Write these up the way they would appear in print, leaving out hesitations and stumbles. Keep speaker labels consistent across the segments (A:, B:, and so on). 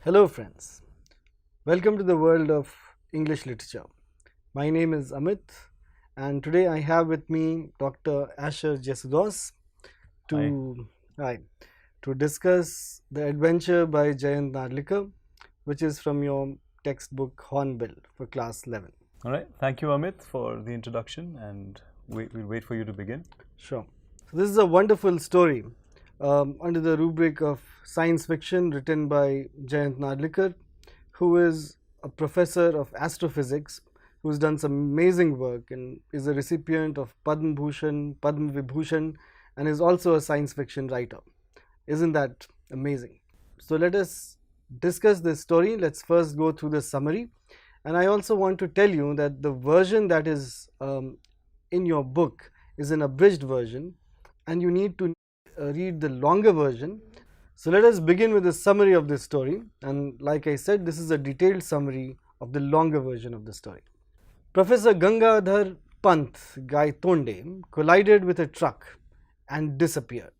A: Hello friends, welcome to the world of English literature. My name is Amit and today I have with me Dr. Asher Jesudos to, hi, to discuss The Adventure by Jayant Narlikar, which is from your textbook Hornbill for class 11.
B: All right, thank you Amit for the introduction, and we'll wait for you to begin.
A: Sure. So this is a wonderful story under the rubric of science fiction written by Jayant Narlikar, who is a professor of astrophysics who's done some amazing work and is a recipient of Padma Bhushan, Padma Vibhushan, and is also a science fiction writer. Isn't that amazing? So let us discuss this story. Let's first go through the summary. And I also want to tell you that the version that is in your book is an abridged version, and you need to read the longer version. So let us begin with the summary of this story, and like I said, this is a detailed summary of the longer version of the story. Professor Gangadhar Pant Gaitonde collided with a truck and disappeared.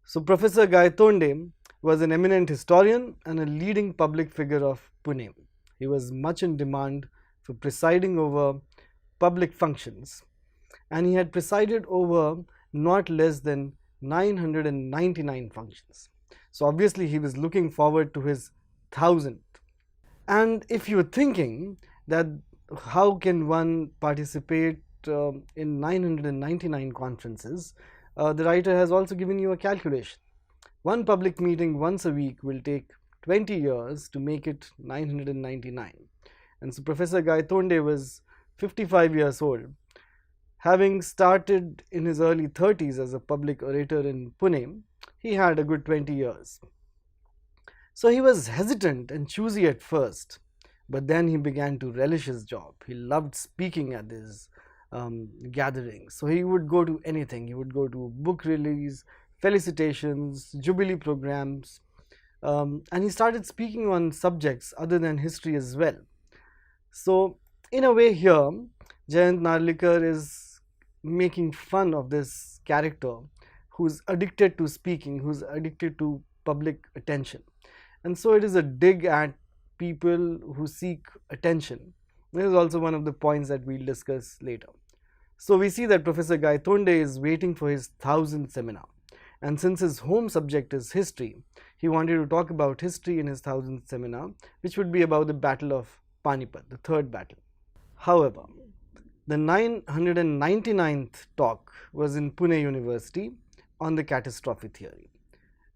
A: So Professor Gaitonde was an eminent historian and a leading public figure of Pune. He was much in demand for presiding over public functions, and he had presided over not less than 999 functions. So obviously he was looking forward to his 1000th. And if you're thinking that how can one participate in 999 conferences, the writer has also given you a calculation. One public meeting once a week will take 20 years to make it 999. And so Professor Gaitonde was 55 years old. Having started in his early 30s as a public orator in Pune, he had a good 20 years. So he was hesitant and choosy at first, but then he began to relish his job. He loved speaking at these gatherings. So he would go to anything. He would go to book release, felicitations, jubilee programs, and he started speaking on subjects other than history as well. So in a way here, Jayant Narlikar is making fun of this character who's addicted to speaking, who's addicted to public attention. And so it is a dig at people who seek attention. This is also one of the points that we'll discuss later. So we see that Professor Gaitonde is waiting for his 1000th seminar. And since his home subject is history, he wanted to talk about history in his 1000th seminar, which would be about the Battle of Panipat, the third battle. However, the 999th talk was in Pune University on the catastrophe theory,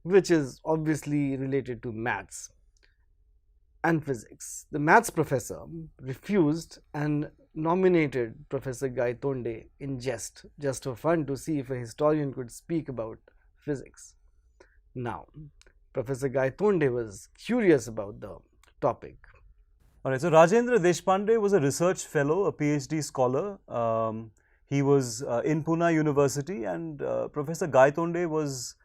A: which is obviously related to maths and physics. The maths professor refused and nominated Professor Gaitonde in jest, just for fun, to see if a historian could speak about physics. Now, Professor Gaitonde was curious about the topic.
B: All right, so Rajendra Deshpande was a research fellow, a PhD scholar. He was in Pune University, and Professor Gaitonde was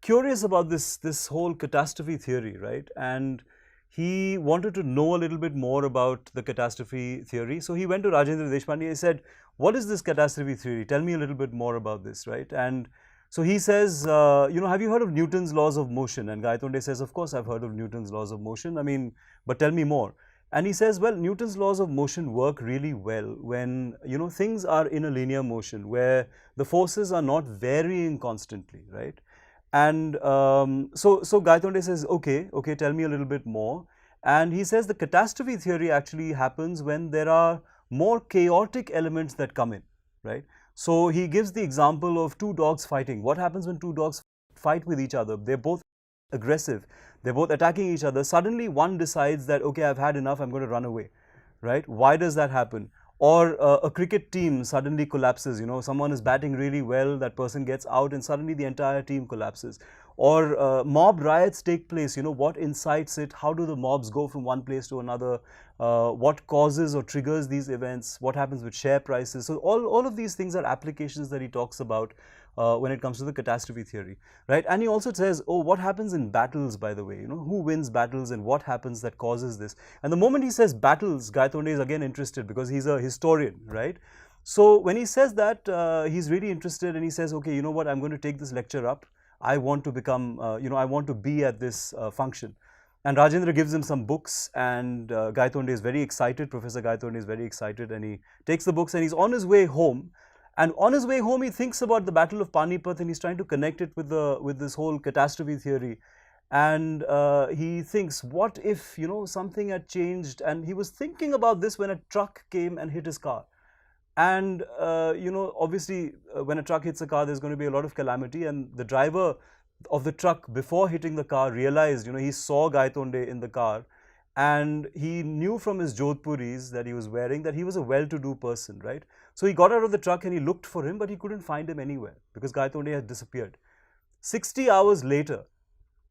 B: curious about this whole catastrophe theory, right? And he wanted to know a little bit more about the catastrophe theory. So he went to Rajendra Deshpande and said, "What is this catastrophe theory? Tell me a little bit more about this," right? And so he says, have you heard of Newton's laws of motion? And Gaitonde says, "Of course, I've heard of Newton's laws of motion. I mean, but tell me more." And he says, well, Newton's laws of motion work really well when, things are in a linear motion where the forces are not varying constantly, right? And so Gaitonde says, okay, tell me a little bit more. And he says the catastrophe theory actually happens when there are more chaotic elements that come in, right? So he gives the example of two dogs fighting. What happens when two dogs fight with each other? They're both aggressive. They're both attacking each other. Suddenly one decides that, okay, I've had enough, I'm going to run away, right? Why does that happen? Or a cricket team suddenly collapses, someone is batting really well, that person gets out and suddenly the entire team collapses. Or mob riots take place, what incites it? How do the mobs go from one place to another? What causes or triggers these events? What happens with share prices? So all of these things are applications that he talks about when it comes to the catastrophe theory, right? And he also says, oh, what happens in battles, by the way, who wins battles and what happens that causes this? And the moment he says battles, Gaitonde is again interested because he's a historian, right? So when he says that, he's really interested and he says, okay, you know what, I'm going to take this lecture up. I want to become, I want to be at this function. And Rajendra gives him some books, and Gaitonde is very excited. Professor Gaitonde is very excited, and he takes the books and he's on his way home. And on his way home, he thinks about the Battle of Panipat, and he's trying to connect it with this whole catastrophe theory. And he thinks, what if something had changed? And he was thinking about this when a truck came and hit his car. And obviously, when a truck hits a car, there's going to be a lot of calamity. And the driver of the truck, before hitting the car, realized, he saw Gaitonde in the car, and he knew from his Jodhpuris that he was wearing that he was a well-to-do person, right? So he got out of the truck and he looked for him, but he couldn't find him anywhere because Gaitonde had disappeared. 60 hours later,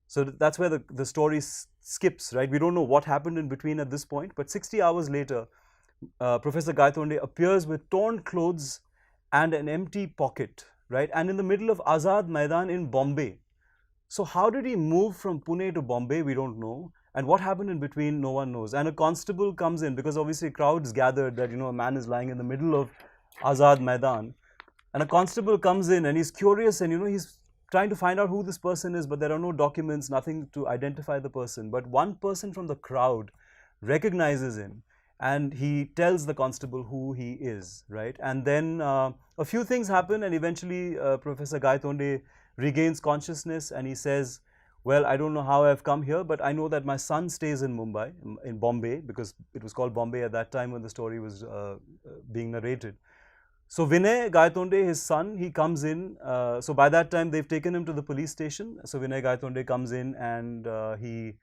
B: so that's where the story skips, right? We don't know what happened in between at this point, but 60 hours later, Professor Gaitonde appears with torn clothes and an empty pocket, right? And in the middle of Azad Maidan in Bombay. So how did he move from Pune to Bombay? We don't know. And what happened in between? No one knows. And a constable comes in because obviously crowds gathered that, a man is lying in the middle of Azad Maidan. And a constable comes in and he's curious, and, he's trying to find out who this person is, but there are no documents, nothing to identify the person. But one person from the crowd recognizes him, and he tells the constable who he is, right? And then a few things happen, and eventually Professor Gaitonde regains consciousness, and he says, well, I don't know how I've come here, but I know that my son stays in Mumbai, in Bombay, because it was called Bombay at that time when the story was being narrated. So Vinay Gaitonde, his son, he comes in. So by that time, they've taken him to the police station. So Vinay Gaitonde comes in, and he,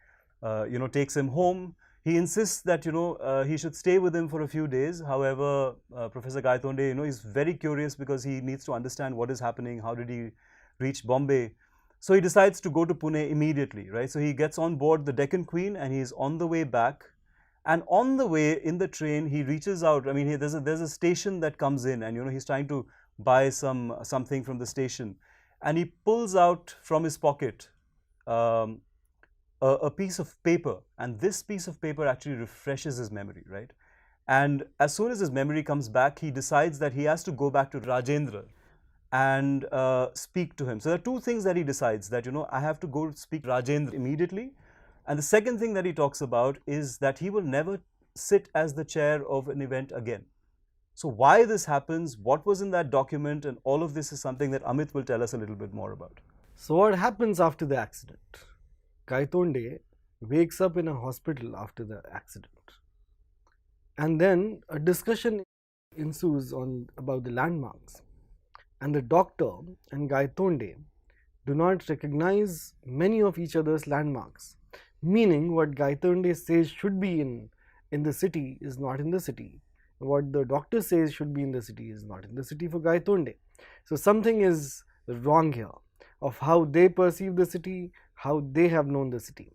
B: takes him home. He insists that, he should stay with him for a few days. However, Professor Gaitonde, is very curious because he needs to understand what is happening. How did he reach Bombay? So he decides to go to Pune immediately, right? So he gets on board the Deccan Queen, and he's on the way back. And on the way in the train, he reaches out. I mean, there's a station that comes in, and he's trying to buy something from the station, and he pulls out from his pocket a piece of paper, and this piece of paper actually refreshes his memory, right? And as soon as his memory comes back, he decides that he has to go back to Rajendra and speak to him. So there are two things that he decides, that I have to go speak to Rajendra immediately. And the second thing that he talks about is that he will never sit as the chair of an event again. So why this happens, what was in that document, and all of this is something that Amit will tell us a little bit more about.
A: So what happens after the accident? Gaitonde wakes up in a hospital after the accident. And then a discussion ensues about the landmarks. And the doctor and Gaitonde do not recognize many of each other's landmarks. Meaning what Gaitonde says should be in the city is not in the city. What the doctor says should be in the city is not in the city for Gaitonde. So something is wrong here of how they perceive the city, how they have known the city.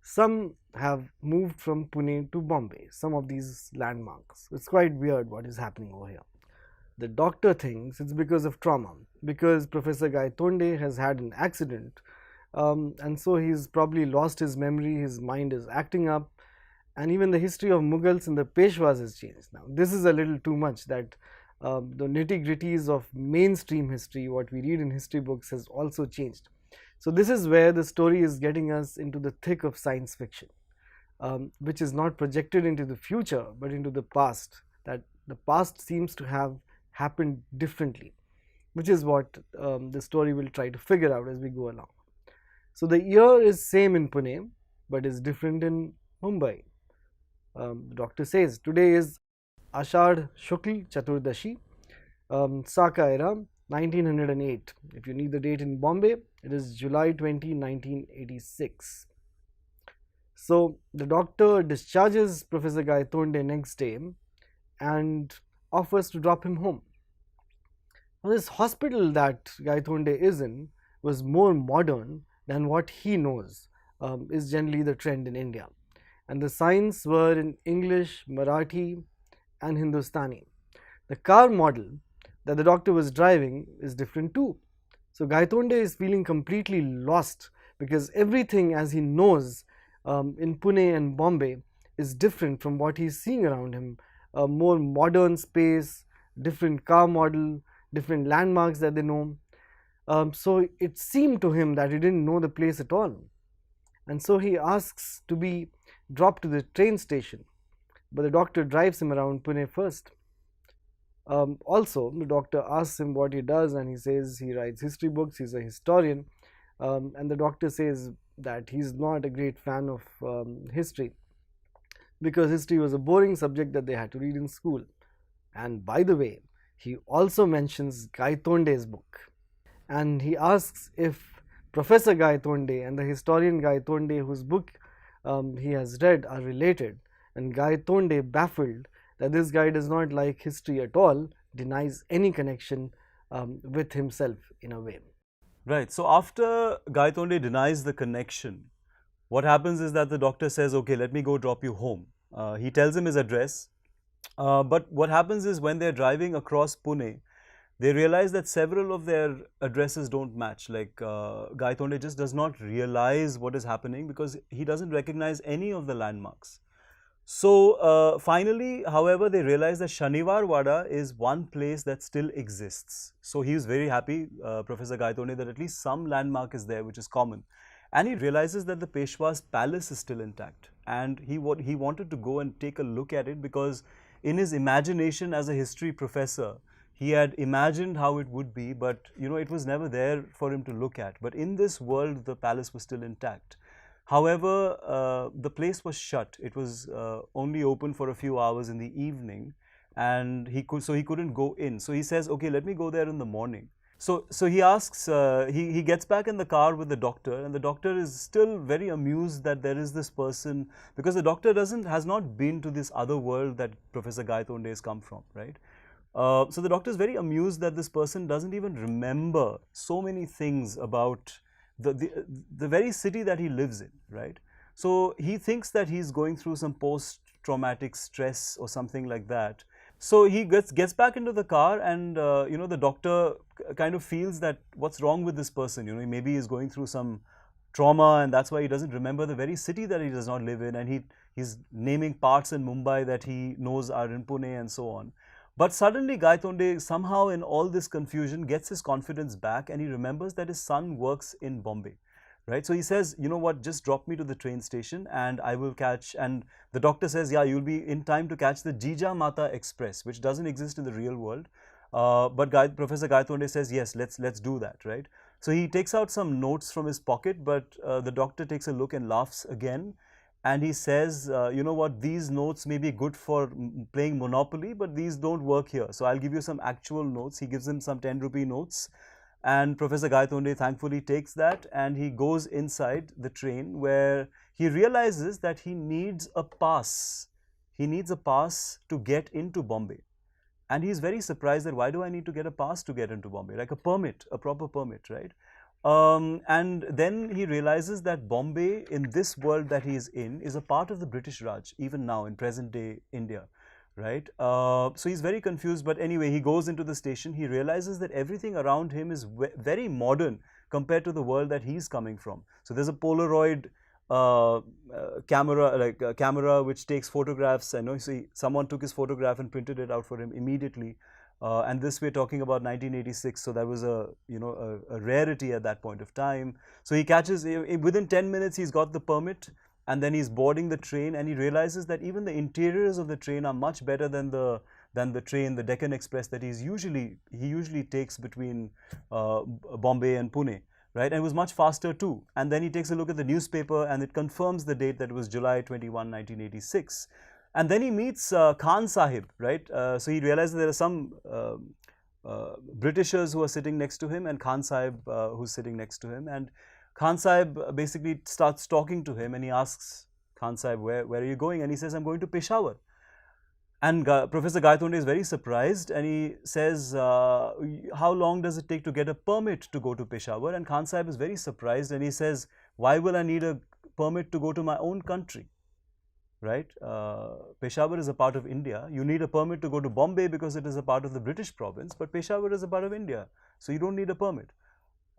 A: Some have moved from Pune to Bombay, some of these landmarks. It's quite weird what is happening over here. The doctor thinks it's because of trauma, because Professor Gaitonde has had an accident. And so he's probably lost his memory, his mind is acting up, and even the history of Mughals and the Peshwas has changed. Now, this is a little too much, that the nitty-gritties of mainstream history, what we read in history books, has also changed. So this is where the story is getting us into the thick of science fiction, which is not projected into the future, but into the past, that the past seems to have happened differently, which is what the story will try to figure out as we go along. So the year is same in Pune, but is different in Mumbai. The doctor says today is Ashadh Shukl Chaturdashi, Saka era, 1908. If you need the date in Bombay, it is July 20, 1986. So the doctor discharges Professor Gaitonde next day and offers to drop him home. Now this hospital that Gaitonde is in was more modern than what he knows is generally the trend in India. And the signs were in English, Marathi and Hindustani. The car model that the doctor was driving is different too. So Gaitonde is feeling completely lost because everything as he knows in Pune and Bombay is different from what he's seeing around him. A more modern space, different car model, different landmarks that they know. So it seemed to him that he didn't know the place at all. And so he asks to be dropped to the train station. But the doctor drives him around Pune first. Also, the doctor asks him what he does, and he says he writes history books, he's a historian. And the doctor says that he's not a great fan of history because history was a boring subject that they had to read in school. And by the way, he also mentions Gaitonde's book. And he asks if Professor Gaitonde and the historian Gaitonde, whose book he has read, are related. And Gaitonde, baffled that this guy does not like history at all, denies any connection with himself in a way.
B: Right. So after Gaitonde denies the connection, what happens is that the doctor says, okay, let me go drop you home. He tells him his address. But what happens is when they're driving across Pune, they realize that several of their addresses don't match. Like Gaitonde just does not realize what is happening because he doesn't recognize any of the landmarks. So finally, however, they realize that Shaniwar Wada is one place that still exists. So he is very happy, Professor Gaitonde, that at least some landmark is there which is common. And he realizes that the Peshwa's palace is still intact. And he wanted to go and take a look at it because in his imagination as a history professor, he had imagined how it would be, but it was never there for him to look at. But in this world, the palace was still intact. However, the place was shut. It was only open for a few hours in the evening, and he couldn't go in. So he says, okay, let me go there in the morning. So he asks, he gets back in the car with the doctor, and the doctor is still very amused that there is this person, because the doctor has not been to this other world that Professor Gaitonde has come from, right? So the doctor is very amused that this person doesn't even remember so many things about the very city that he lives in, right? So he thinks that he's going through some post-traumatic stress or something like that. So he gets back into the car, and the doctor kind of feels that what's wrong with this person? Maybe he's going through some trauma, and that's why he doesn't remember the very city that he does not live in, and he's naming parts in Mumbai that he knows are in Pune and so on. But suddenly Gaitonde, somehow in all this confusion, gets his confidence back, and he remembers that his son works in Bombay, right? So he says, you know what, just drop me to the train station and I will catch, and the doctor says, yeah, you'll be in time to catch the Jija Mata Express, which doesn't exist in the real world. But Professor Gaitonde says, yes, let's do that, right? So he takes out some notes from his pocket, but the doctor takes a look and laughs again. And he says, you know what, these notes may be good for playing Monopoly, but these don't work here. So I'll give you some actual notes. He gives him some 10 rupee notes. And Professor Gaitonde thankfully takes that, and he goes inside the train where he realizes that he needs a pass. He needs a pass to get into Bombay. And he's very surprised that why do I need to get a pass to get into Bombay? Like a permit, a proper permit, right? And then he realizes that Bombay, in this world that he is a part of the British Raj, even now in present day India, right? So he's very confused, but anyway, he goes into the station. He realizes that everything around him is very modern compared to the world that he's coming from. So there's a Polaroid camera, like a camera which takes photographs. I know, see, someone took his photograph and printed it out for him immediately. And this we're talking about 1986, so that was a rarity at that point of time. So he catches, within 10 minutes he's got the permit, and then he's boarding the train, and he realizes that even the interiors of the train are much better than the train, the Deccan Express, that he usually takes between Bombay and Pune, right? And it was much faster too. And then he takes a look at the newspaper, and it confirms the date that it was July 21, 1986. And then he meets Khan Sahib, right? So he realizes there are some Britishers who are sitting next to him, and Khan Sahib who's sitting next to him. And Khan Sahib basically starts talking to him, and he asks Khan Sahib, where are you going? And he says, I'm going to Peshawar. And Professor Gaitonde is very surprised, and he says, how long does it take to get a permit to go to Peshawar? And Khan Sahib is very surprised, and he says, why will I need a permit to go to my own country? Right? Peshawar is a part of India. You need a permit to go to Bombay because it is a part of the British province, but Peshawar is a part of India, so you don't need a permit.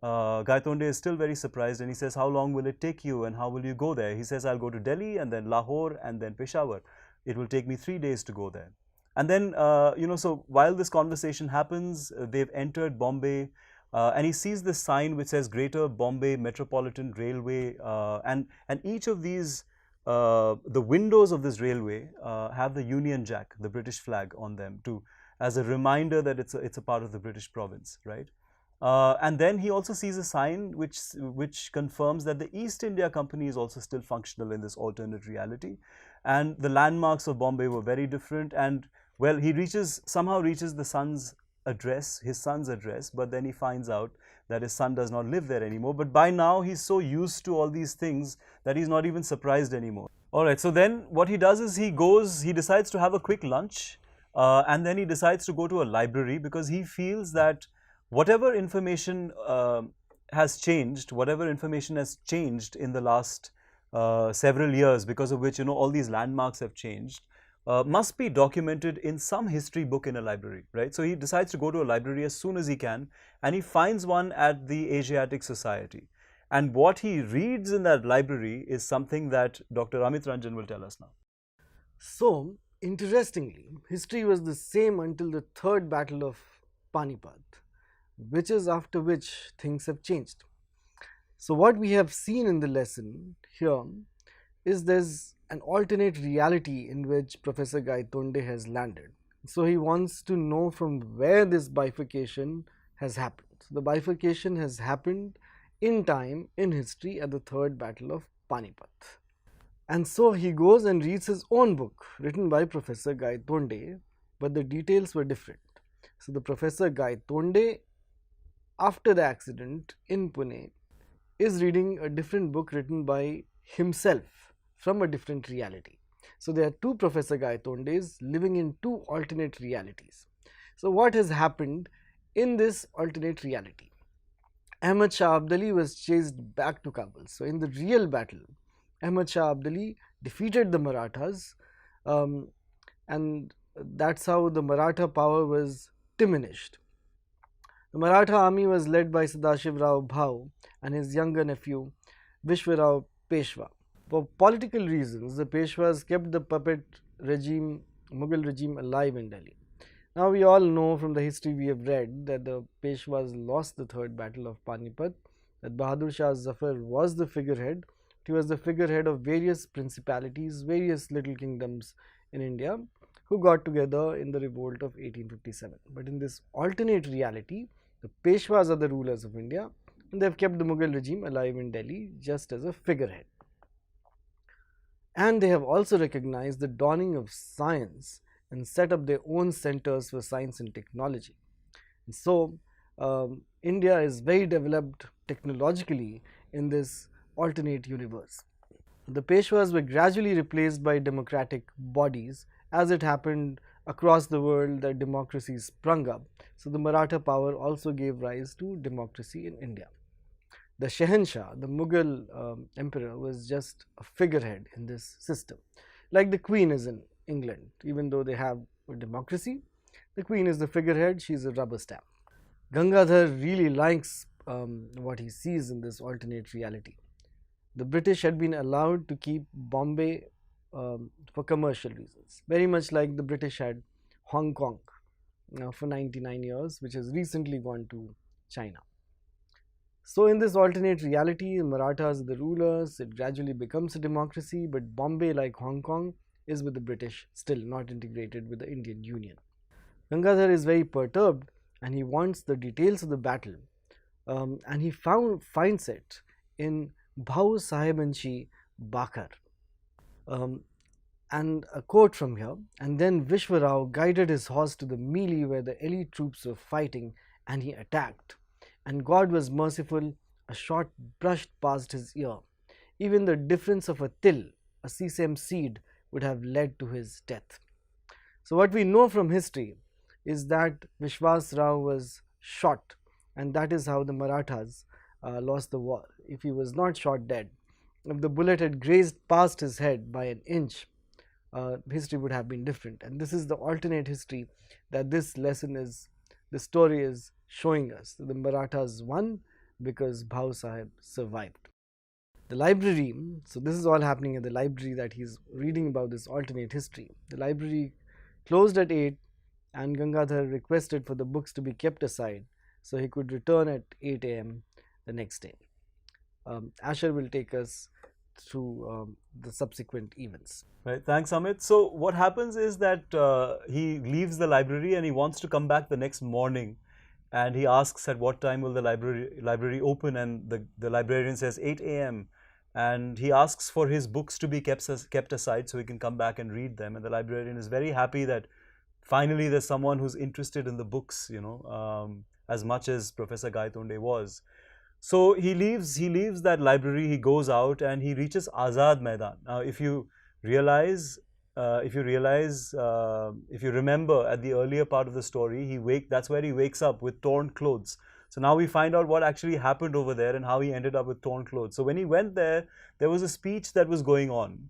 B: Gaitonde is still very surprised, and he says, how long will it take you and how will you go there? He says, I'll go to Delhi and then Lahore and then Peshawar. It will take me 3 days to go there. And then, so while this conversation happens, they've entered Bombay. and he sees this sign which says Greater Bombay Metropolitan Railway, and each of these, the windows of this railway have the Union Jack, the British flag, on them too, as a reminder that it's a part of the British province, right? And then he also sees a sign which confirms that the East India Company is also still functional in this alternate reality, and the landmarks of Bombay were very different. And well, he somehow reaches his son's address, but then he finds out that his son does not live there anymore. But by now he's so used to all these things that he's not even surprised anymore. All right, so then what he does is he decides to have a quick lunch, and then he decides to go to a library, because he feels that whatever information has changed in the last several years, because of which all these landmarks have changed, must be documented in some history book in a library, right? So he decides to go to a library as soon as he can, and he finds one at the Asiatic Society. And what he reads in that library is something that Dr. Amit Ranjan will tell us now.
A: So, interestingly, history was the same until the Third Battle of Panipat, which is after which things have changed. So what we have seen in the lesson here is there's an alternate reality in which Professor Gaitonde has landed. So he wants to know from where this bifurcation has happened. So the bifurcation has happened in time, in history, at the Third Battle of Panipat. And so he goes and reads his own book written by Professor Gaitonde, but the details were different. So the Professor Gaitonde, after the accident in Pune, is reading a different book written by himself from a different reality. So there are two Professor Gaitondes living in two alternate realities. So what has happened in this alternate reality? Ahmad Shah Abdali was chased back to Kabul. So in the real battle, Ahmad Shah Abdali defeated the Marathas, and that's how the Maratha power was diminished. The Maratha army was led by Sadashiv Rao Bhau and his younger nephew Vishwarao Peshwa. For political reasons, the Peshwas kept the puppet regime, Mughal regime, alive in Delhi. Now we all know from the history we have read that the Peshwas lost the Third Battle of Panipat, that Bahadur Shah Zafar was the figurehead. He was the figurehead of various principalities, various little kingdoms in India, who got together in the revolt of 1857. But in this alternate reality, the Peshwas are the rulers of India, and they have kept the Mughal regime alive in Delhi just as a figurehead. And they have also recognized the dawning of science and set up their own centers for science and technology. And so, India is very developed technologically in this alternate universe. The Peshwas were gradually replaced by democratic bodies. As it happened across the world that democracies sprung up, so the Maratha power also gave rise to democracy in India. The Shahanshah, the Mughal emperor, was just a figurehead in this system. Like the Queen is in England, even though they have a democracy, the Queen is the figurehead, she is a rubber stamp. Gangadhar really likes what he sees in this alternate reality. The British had been allowed to keep Bombay for commercial reasons, very much like the British had Hong Kong for 99 years, which has recently gone to China. So in this alternate reality, the Marathas are the rulers, it gradually becomes a democracy, but Bombay, like Hong Kong, is with the British, still not integrated with the Indian Union. Gangadhar is very perturbed and he wants the details of the battle, and he finds it in Bhau Sahibanshi Bakar. And a quote from here, and then Vishwarao guided his horse to the melee where the elite troops were fighting, and he attacked. And God was merciful, a shot brushed past his ear. Even the difference of a till, a sesame seed, would have led to his death. So what we know from history is that Vishwas Rao was shot, and that is how the Marathas lost the war. If he was not shot dead, if the bullet had grazed past his head by an inch, history would have been different. And this is the alternate history that this story is showing us. The Marathas won because Bhau Sahib survived. The library, so this is all happening at the library that he's reading about this alternate history. The library closed at 8 and Gangadhar requested for the books to be kept aside so he could return at 8 a.m. the next day. Asher will take us through the subsequent events.
B: Right. Thanks, Amit. So what happens is that he leaves the library and he wants to come back the next morning, and he asks at what time will the library open, and the librarian says 8 a.m. and he asks for his books to be kept aside so he can come back and read them. And the librarian is very happy that finally there's someone who's interested in the books, as much as Professor Gaitonde was. So he leaves that library, he goes out and he reaches Azad Maidan. Now, if you remember at the earlier part of the story, that's where he wakes up with torn clothes. So now we find out what actually happened over there and how he ended up with torn clothes. So when he went there, there was a speech that was going on,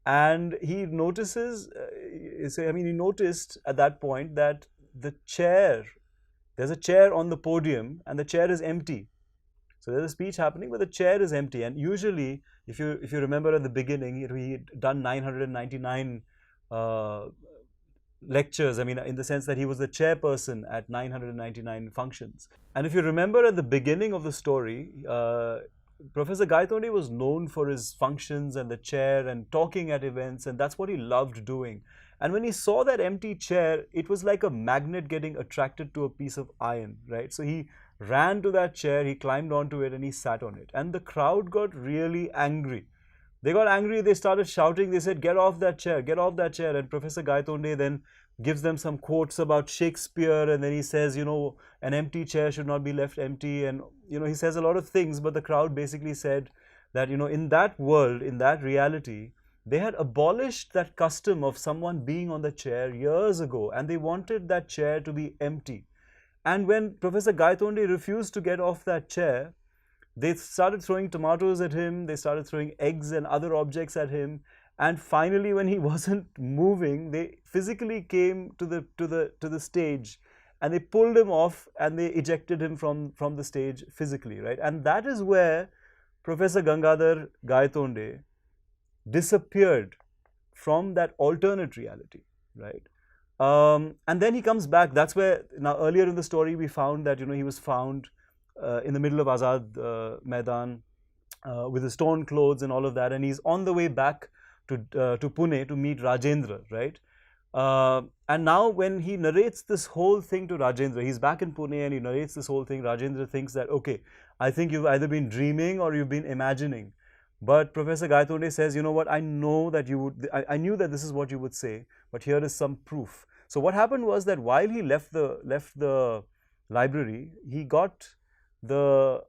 B: and he notices, he noticed at that point that there's a chair on the podium and the chair is empty. So there's a speech happening, but the chair is empty. And usually, if you remember at the beginning, he had done 999 lectures. I mean, in the sense that he was the chairperson at 999 functions. And if you remember at the beginning of the story, Professor Gaitonde was known for his functions and the chair and talking at events, and that's what he loved doing. And when he saw that empty chair, it was like a magnet getting attracted to a piece of iron, right? So he ran to that chair, he climbed onto it and he sat on it. And the crowd got really angry. They got angry, they started shouting, they said, get off that chair, get off that chair. And Professor Gaitonde then gives them some quotes about Shakespeare, and then he says, an empty chair should not be left empty. And, he says a lot of things, but the crowd basically said that, in that world, in that reality, they had abolished that custom of someone being on the chair years ago, and they wanted that chair to be empty. And when Professor Gaitonde refused to get off that chair, they started throwing tomatoes at him, they started throwing eggs and other objects at him, and finally when he wasn't moving, they physically came to the stage and they pulled him off and they ejected him from the stage physically, right? And that is where Professor Gangadhar Gaitonde disappeared from that alternate reality, right? And then he comes back. That's where, now earlier in the story we found that he was found in the middle of Azad Maidan with his torn clothes and all of that, and he's on the way back to Pune to meet Rajendra, right? And now when he narrates this whole thing to Rajendra, he's back in Pune and he narrates this whole thing. Rajendra thinks that, okay, I think you've either been dreaming or you've been imagining. But Professor Gaitonde says, you know what, I know that you would, I knew that this is what you would say, but here is some proof. So what happened was that while he left the library, he got the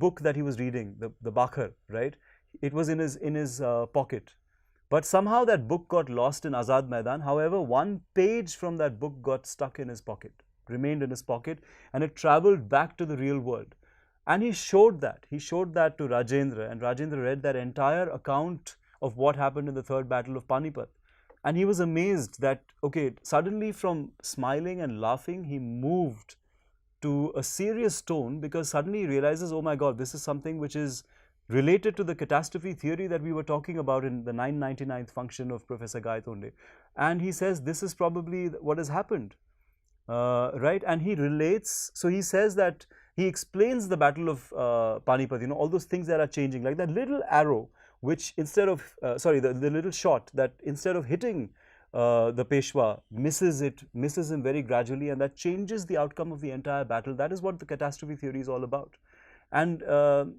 B: book that he was reading, the Bakhar, right? It was in his pocket. But somehow that book got lost in Azad Maidan. However, one page from that book got stuck in his pocket, remained in his pocket, and it traveled back to the real world. And he showed that to Rajendra, and Rajendra read that entire account of what happened in the Third Battle of Panipat. And he was amazed that, okay, suddenly from smiling and laughing, he moved to a serious tone, because suddenly he realizes, oh my God, this is something which is related to the catastrophe theory that we were talking about in the 999th function of Professor Gaitonde. And he says, this is probably what has happened, right? And he relates, so he says that, he explains the Battle of Panipat, all those things that are changing, like that little arrow, which instead of, the little shot that instead of hitting the Peshwa, misses him very gradually, and that changes the outcome of the entire battle. That is what the catastrophe theory is all about. And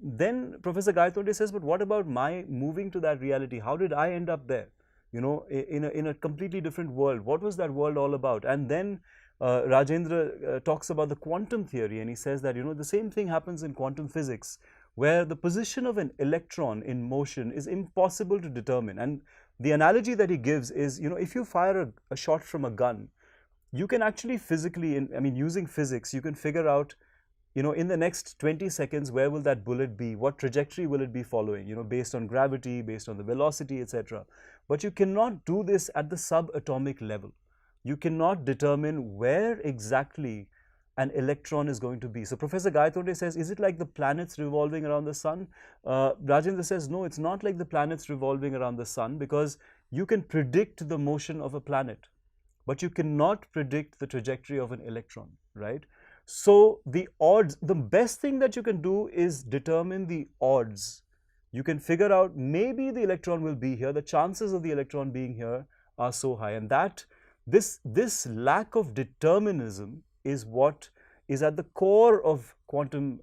B: then Professor Gaitonde says, but what about my moving to that reality? How did I end up there? In a completely different world. What was that world all about? And then Rajendra talks about the quantum theory, and he says that the same thing happens in quantum physics, where the position of an electron in motion is impossible to determine. And the analogy that he gives is, if you fire a shot from a gun, you can actually physically, using physics, you can figure out, in the next 20 seconds, where will that bullet be? What trajectory will it be following? Based on gravity, based on the velocity, etc. But you cannot do this at the subatomic level. You cannot determine where exactly an electron is going to be. So Professor Gaitonde says, is it like the planets revolving around the sun? Rajendra says, no, it's not like the planets revolving around the sun, because you can predict the motion of a planet, but you cannot predict the trajectory of an electron, right? So the odds, the best thing that you can do is determine the odds. You can figure out maybe the electron will be here. The chances of the electron being here are so high, and that this lack of determinism is what is at the core of quantum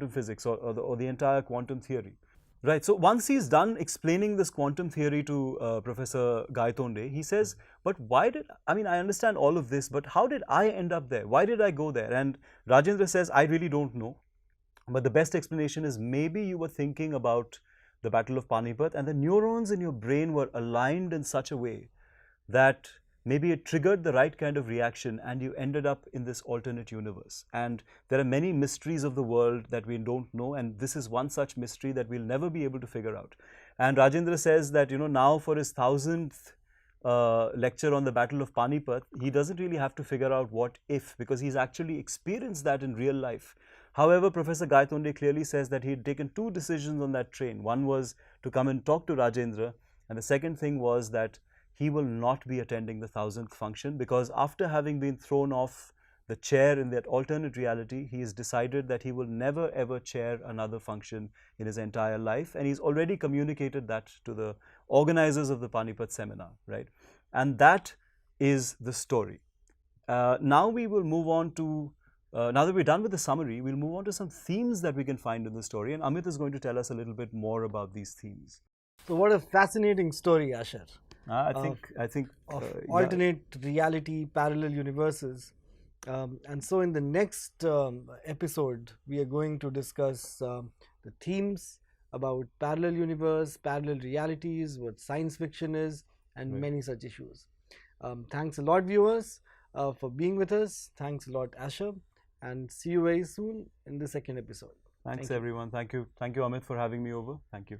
B: physics, or the entire quantum theory. Right. So once he's done explaining this quantum theory to Professor Gaitonde, he says, but why did, I mean, I understand all of this, but how did I end up there? Why did I go there? And Rajendra says, I really don't know. But the best explanation is maybe you were thinking about the Battle of Panipat and the neurons in your brain were aligned in such a way that maybe it triggered the right kind of reaction and you ended up in this alternate universe. And there are many mysteries of the world that we don't know, and this is one such mystery that we'll never be able to figure out. And Rajendra says that, now for his 1000th lecture on the Battle of Panipat, he doesn't really have to figure out what if, because he's actually experienced that in real life. However, Professor Gaitonde clearly says that he had taken 2 decisions on that train. One was to come and talk to Rajendra, and the second thing was that he will not be attending the 1000th function, because after having been thrown off the chair in that alternate reality, he has decided that he will never ever chair another function in his entire life, and he's already communicated that to the organizers of the Panipat seminar, right? And that is the story. Now we will move on to, now that we're done with the summary, we'll move on to some themes that we can find in the story, and Amit is going to tell us a little bit more about these themes.
A: So what a fascinating story, Asher.
B: I think
A: of alternate reality, parallel universes. And so in the next episode, we are going to discuss the themes about parallel universe, parallel realities, what science fiction is, and many such issues. Thanks a lot, viewers, for being with us. Thanks a lot, Asher, and see you very soon in the second episode.
B: Thanks everyone. Thank you, Amit, for having me over. Thank you.